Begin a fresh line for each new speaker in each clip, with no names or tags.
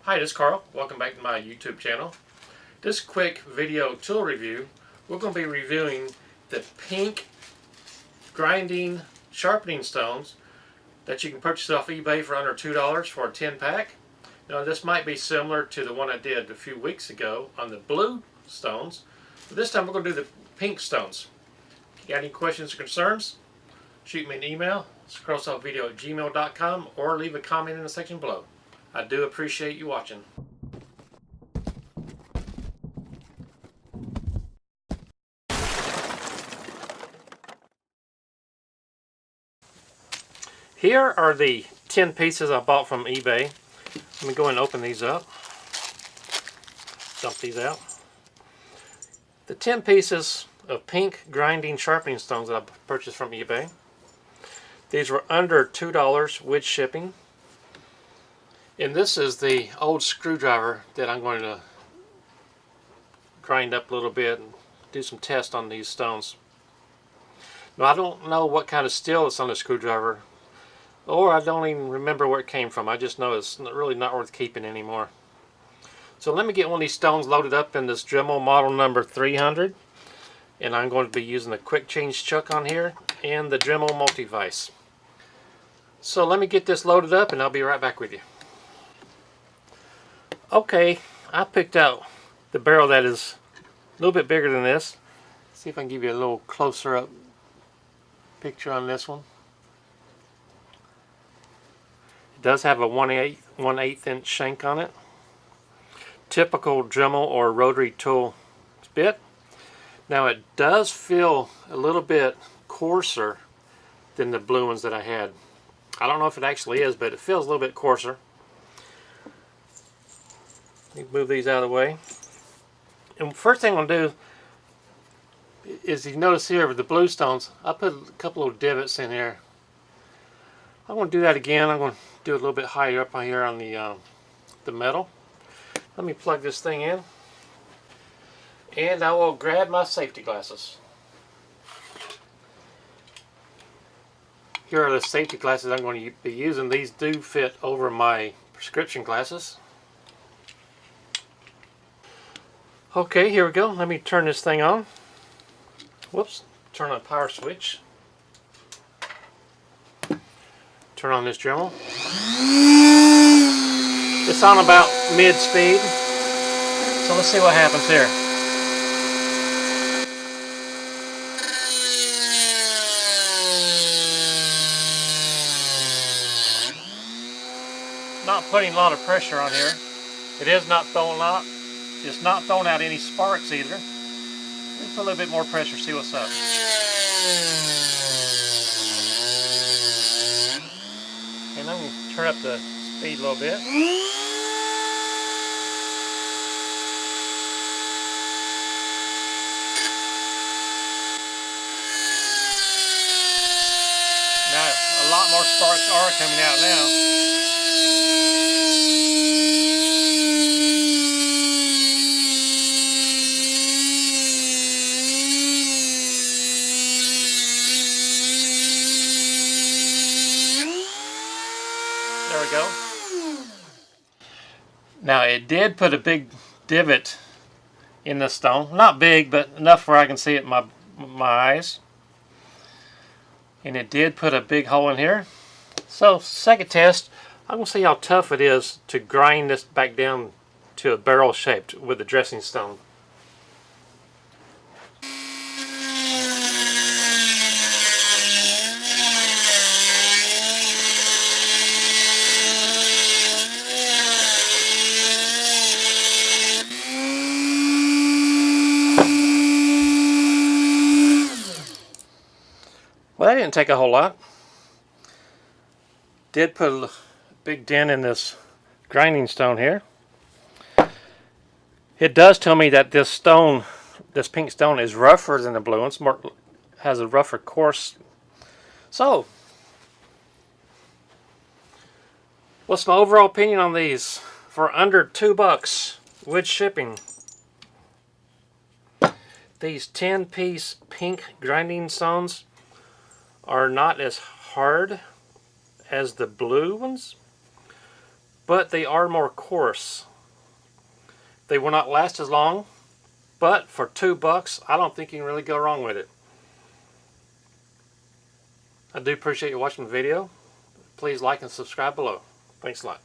Hi, this is Carl. Welcome back to my YouTube channel. This quick video tool review, we're going to be reviewing the pink grinding sharpening stones that you can purchase off eBay for under $2 for a 10-pack. Now this might be similar to the one I did a few weeks ago on the blue stones, but this time we're going to do the pink stones. If you got any questions or concerns, shoot me an email, scrollsoftvideo@gmail.com, or leave a comment in the section below. I do appreciate you watching. Here are the 10 pieces I bought from eBay. Let me go and open these up. Dump these out. The 10 pieces of pink grinding sharpening stones that I purchased from eBay. These were under $2 with shipping. And this is the old screwdriver that I'm going to grind up a little bit and do some tests on these stones. Now I don't know what kind of steel is on the screwdriver, or I don't even remember where it came from. I just know it's really not worth keeping anymore. So let me get one of these stones loaded up in this Dremel model number 300, and I'm going to be using the quick change chuck on here and the Dremel multi-vise. So let me get this loaded up and I'll be right back with you. Okay, I picked out the barrel that is a little bit bigger than this. Let's see if I can give you a little closer up picture on this one. It does have a 1/8 inch shank on it. Typical Dremel or Rotary tool bit. Now it does feel a little bit coarser than the blue ones that I had. I don't know if it actually is, but it feels a little bit coarser. Let me move these out of the way. And first thing I'm going to do is, you notice here with the blue stones, I put a couple of divots in here. I'm going to do that again. I'm going to do it a little bit higher up here on the metal. Let me plug this thing in. And I will grab my safety glasses. Here are the safety glasses I'm going to be using. These do fit over my prescription glasses. Okay, here we go. Let me turn this thing on. Whoops. Turn on the power switch. Turn on this Dremel. It's on about mid-speed. So let's see what happens here. Not putting a lot of pressure on here. It is not throwing out. It's not throwing out any sparks either. Let's put a little bit more pressure, see what's up. And I'm going to turn up the speed a little bit. Now a lot more sparks are coming out now. There we go. Now it did put a big divot in the stone. Not big, but enough where I can see it with my eyes. And it did put a big hole in here. So second test, I'm going to see how tough it is to grind this back down to a barrel shaped with the dressing stone. Well, that didn't take a whole lot. Did put a big dent in this grinding stone here. It does tell me that this stone, this pink stone, is rougher than the blue one. It's more, has a rougher coarse. So, what's my overall opinion on these? For under $2 with shipping, these 10-piece pink grinding stones are not as hard as the blue ones, but they are more coarse. They will not last as long, but for $2, I don't think you can really go wrong with it. I do appreciate you watching the video. Please like and subscribe below. Thanks a lot.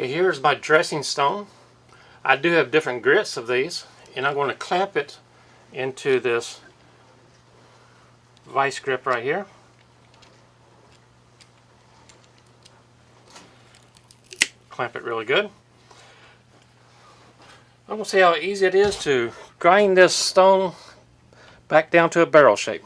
Okay, here's my dressing stone. I do have different grits of these, and I'm going to clamp it into this vice grip right here. Clamp it really good. I'm going to see how easy it is to grind this stone back down to a barrel shape.